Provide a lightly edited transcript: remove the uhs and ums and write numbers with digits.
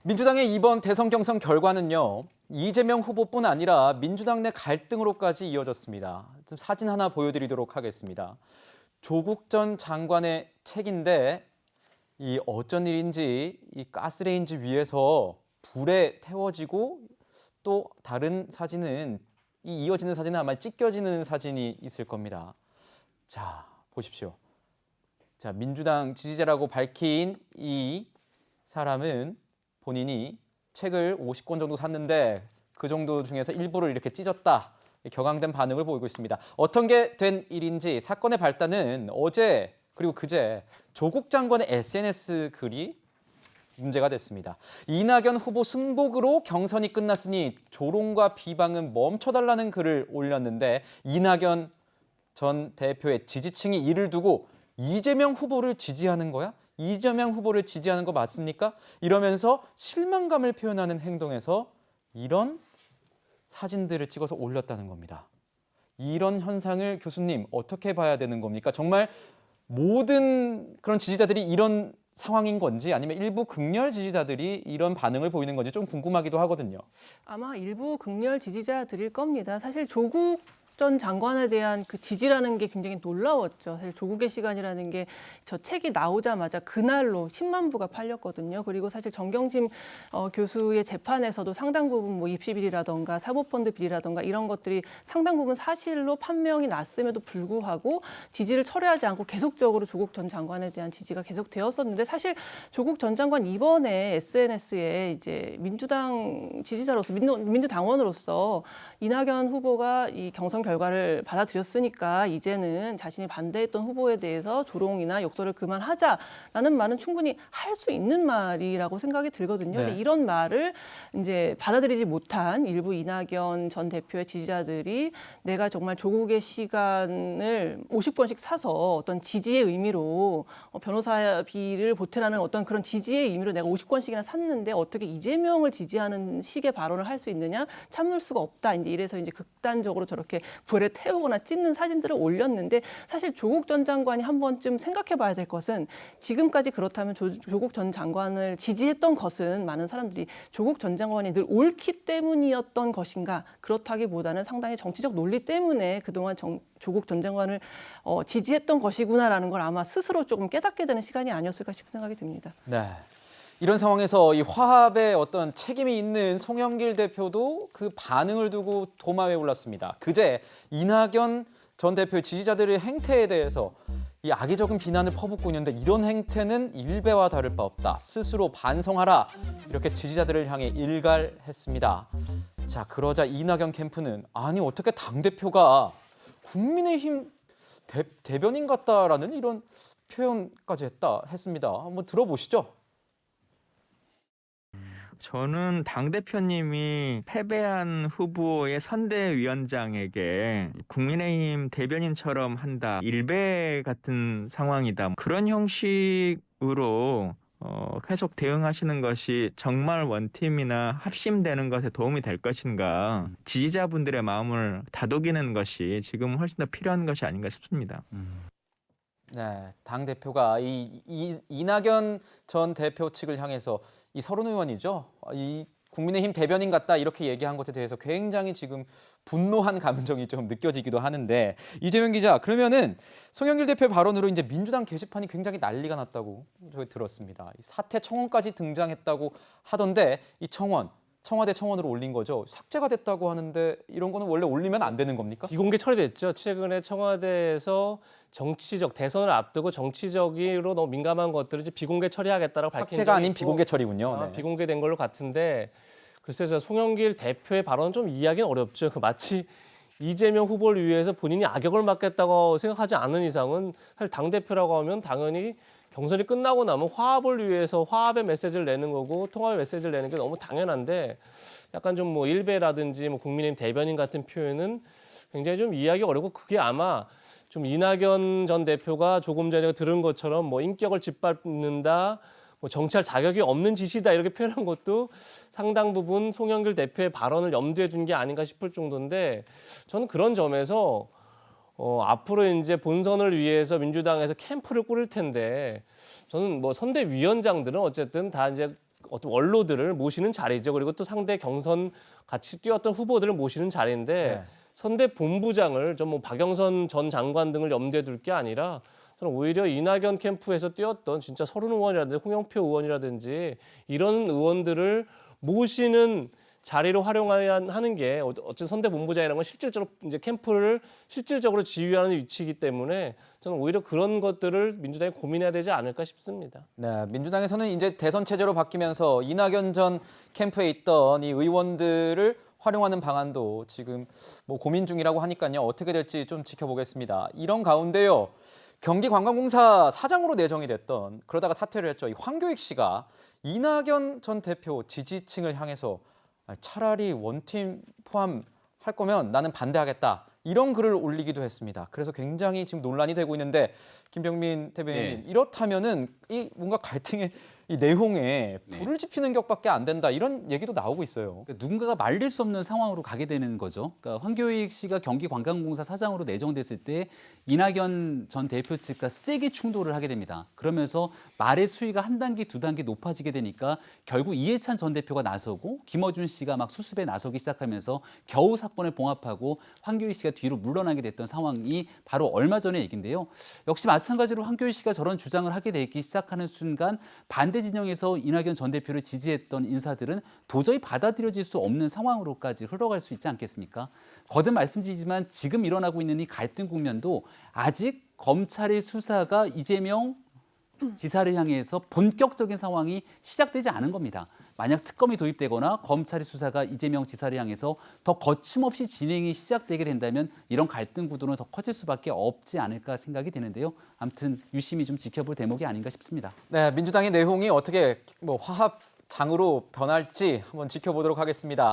민주당의 이번 대선 경선 결과는요. 이재명 후보뿐 아니라 민주당 내 갈등으로까지 이어졌습니다. 좀 사진 하나 보여드리도록 하겠습니다. 조국 전 장관의 책인데 이 어쩐 일인지 이 가스레인지 위에서 불에 태워지고 또 다른 사진은 이 이어지는 사진은 아마 찢겨지는 사진이 있을 겁니다. 자, 보십시오. 자, 민주당 지지자라고 밝힌 이 사람은 본인이 책을 50권 정도 샀는데 그 정도 중에서 일부를 이렇게 찢었다. 격앙된 반응을 보이고 있습니다. 어떤 게 된 일인지 사건의 발단은 어제 그리고 그제 조국 장관의 SNS 글이 문제가 됐습니다. 이낙연 후보 승복으로 경선이 끝났으니 조롱과 비방은 멈춰달라는 글을 올렸는데 이낙연 전 대표의 지지층이 이를 두고 이재명 후보를 지지하는 거야? 이재명 후보를 지지하는 거 맞습니까? 이러면서 실망감을 표현하는 행동에서 이런 사진들을 찍어서 올렸다는 겁니다. 이런 현상을 교수님 어떻게 봐야 되는 겁니까? 정말 모든 그런 지지자들이 이런 상황인 건지 아니면 일부 극렬 지지자들이 이런 반응을 보이는 건지 좀 궁금하기도 하거든요. 아마 일부 극렬 지지자들일 겁니다. 사실 조국 전 장관에 대한 그 지지라는 게 굉장히 놀라웠죠. 사실 조국의 시간이라는 게 저 책이 나오자마자 그날로 10만 부가 팔렸거든요. 그리고 사실 정경심 교수의 재판에서도 상당 부분 뭐 입시 비리라던가 사모펀드 비리라던가 이런 것들이 상당 부분 사실로 판명이 났음에도 불구하고 지지를 철회하지 않고 계속적으로 조국 전 장관에 대한 지지가 계속되었었는데 사실 조국 전 장관 이번에 SNS에 이제 민주당 지지자로서 민주당원으로서 이낙연 후보가 이 경선 결과를 받아들였으니까 이제는 자신이 반대했던 후보에 대해서 조롱이나 욕설을 그만하자라는 말은 충분히 할 수 있는 말이라고 생각이 들거든요. 네. 근데 이런 말을 이제 받아들이지 못한 일부 이낙연 전 대표의 지지자들이 내가 정말 조국의 시간을 50권씩 사서 어떤 지지의 의미로 변호사비를 보태라는 어떤 그런 지지의 의미로 내가 50권씩이나 샀는데 어떻게 이재명을 지지하는 식의 발언을 할 수 있느냐? 참을 수가 없다. 이제 이래서 이제 극단적으로 저렇게 불에 태우거나 찢는 사진들을 올렸는데 사실 조국 전 장관이 한 번쯤 생각해 봐야 될 것은 지금까지 그렇다면 조국 전 장관을 지지했던 것은 많은 사람들이 조국 전 장관이 늘 옳기 때문이었던 것인가 그렇다기보다는 상당히 정치적 논리 때문에 그동안 조국 전 장관을 지지했던 것이구나라는 걸 아마 스스로 조금 깨닫게 되는 시간이 아니었을까 싶은 생각이 듭니다. 네. 이런 상황에서 이 화합에 어떤 책임이 있는 송영길 대표도 그 반응을 두고 도마에 올랐습니다. 그제 이낙연 전 대표의 지지자들의 행태에 대해서 이 악의적인 비난을 퍼붓고 있는데 이런 행태는 일배와 다를 바 없다. 스스로 반성하라. 이렇게 지지자들을 향해 일갈했습니다. 자, 그러자 이낙연 캠프는 아니 어떻게 당대표가 국민의힘 대변인 같다라는 이런 표현까지 했습니다. 한번 들어보시죠. 저는 당대표님이 패배한 후보의 선대위원장에게 국민의힘 대변인처럼 한다. 일배 같은 상황이다. 그런 형식으로 계속 대응하시는 것이 정말 원팀이나 합심되는 것에 도움이 될 것인가. 지지자분들의 마음을 다독이는 것이 지금 훨씬 더 필요한 것이 아닌가 싶습니다. 네, 당 대표가 이낙연 전 대표 측을 향해서 이 서른 의원이죠. 이 국민의힘 대변인 같다 이렇게 얘기한 것에 대해서 굉장히 지금 분노한 감정이 좀 느껴지기도 하는데 이재명 기자 그러면은 송영길 대표의 발언으로 이제 민주당 게시판이 굉장히 난리가 났다고 저희 들었습니다. 이 사퇴 청원까지 등장했다고 하던데 이 청와대 청원으로 올린 거죠. 삭제가 됐다고 하는데 이런 거는 원래 올리면 안 되는 겁니까? 비공개 처리됐죠. 최근에 청와대에서 정치적 대선을 앞두고 정치적으로 너무 민감한 것들을 이제 비공개 처리하겠다라고 밝힌 삭제가 적이 아닌 있고, 비공개 처리군요. 네. 비공개된 걸로 같은데 글쎄요, 저 송영길 대표의 발언은 좀 이해하기는 어렵죠. 그 마치 이재명 후보를 위해서 본인이 악역을 맡겠다고 생각하지 않는 이상은 사실 당 대표라고 하면 당연히 경선이 끝나고 나면 화합을 위해서 화합의 메시지를 내는 거고 통합의 메시지를 내는 게 너무 당연한데 약간 좀 뭐 일배라든지 뭐 국민의힘 대변인 같은 표현은 굉장히 좀 이해하기 어렵고 그게 아마 좀 이낙연 전 대표가 조금 전에 들은 것처럼 뭐 인격을 짓밟는다, 뭐 정치할 자격이 없는 짓이다 이렇게 표현한 것도 상당 부분 송영길 대표의 발언을 염두에 둔 게 아닌가 싶을 정도인데 저는 그런 점에서 앞으로 이제 본선을 위해서 민주당에서 캠프를 꾸릴 텐데 저는 뭐 선대위원장들은 어쨌든 다 이제 어떤 원로들을 모시는 자리죠. 그리고 또 상대 경선 같이 뛰었던 후보들을 모시는 자리인데 네. 선대 본부장을 좀 뭐 박영선 전 장관 등을 염두에 둘 게 아니라 저는 오히려 이낙연 캠프에서 뛰었던 진짜 서른 의원이라든지 홍영표 의원이라든지 이런 의원들을 모시는 자리로 활용해야 하는 게 어쨌든 선대 본부장이라는 건 실질적으로 이제 캠프를 실질적으로 지휘하는 위치이기 때문에 저는 오히려 그런 것들을 민주당이 고민해야 되지 않을까 싶습니다. 네, 민주당에서는 이제 대선 체제로 바뀌면서 이낙연 전 캠프에 있던 이 의원들을 활용하는 방안도 지금 뭐 고민 중이라고 하니까요. 어떻게 될지 좀 지켜보겠습니다. 이런 가운데요. 경기관광공사 사장으로 내정이 됐던 그러다가 사퇴를 했죠. 이 황교익 씨가 이낙연 전 대표 지지층을 향해서 차라리 원팀 포함할 거면 나는 반대하겠다. 이런 글을 올리기도 했습니다. 그래서 굉장히 지금 논란이 되고 있는데 김병민 대변인님 이렇다면은 이 뭔가 갈등의 이 내용에 불을 지피는 격밖에 안 된다 이런 얘기도 나오고 있어요. 그러니까 누군가가 말릴 수 없는 상황으로 가게 되는 거죠. 그러니까 황교익 씨가 경기관광공사 사장으로 내정됐을 때 이낙연 전 대표 측과 세게 충돌을 하게 됩니다. 그러면서 말의 수위가 한 단계, 두 단계 높아지게 되니까 결국 이해찬 전 대표가 나서고 김어준 씨가 막 수습에 나서기 시작하면서 겨우 사건을 봉합하고 황교익 씨가 뒤로 물러나게 됐던 상황이 바로 얼마 전의 얘기인데요. 역시 마찬가지로 황교익 씨가 저런 주장을 하게 되기 시작하는 순간 반대 진영에서 이낙연 전 대표를 지지했던 인사들은 도저히 받아들여질 수 없는 상황으로까지 흘러갈 수 있지 않겠습니까? 거듭 말씀드리지만 지금 일어나고 있는 이 갈등 국면도 아직 검찰의 수사가 이재명 지사를 향해서 본격적인 상황이 시작되지 않은 겁니다. 만약 특검이 도입되거나 검찰의 수사가 이재명 지사를 향해서 더 거침없이 진행이 시작되게 된다면 이런 갈등 구도는 더 커질 수밖에 없지 않을까 생각이 되는데요. 아무튼 유심히 좀 지켜볼 대목이 아닌가 싶습니다. 네, 민주당의 내용이 어떻게 뭐 화합장으로 변할지 한번 지켜보도록 하겠습니다.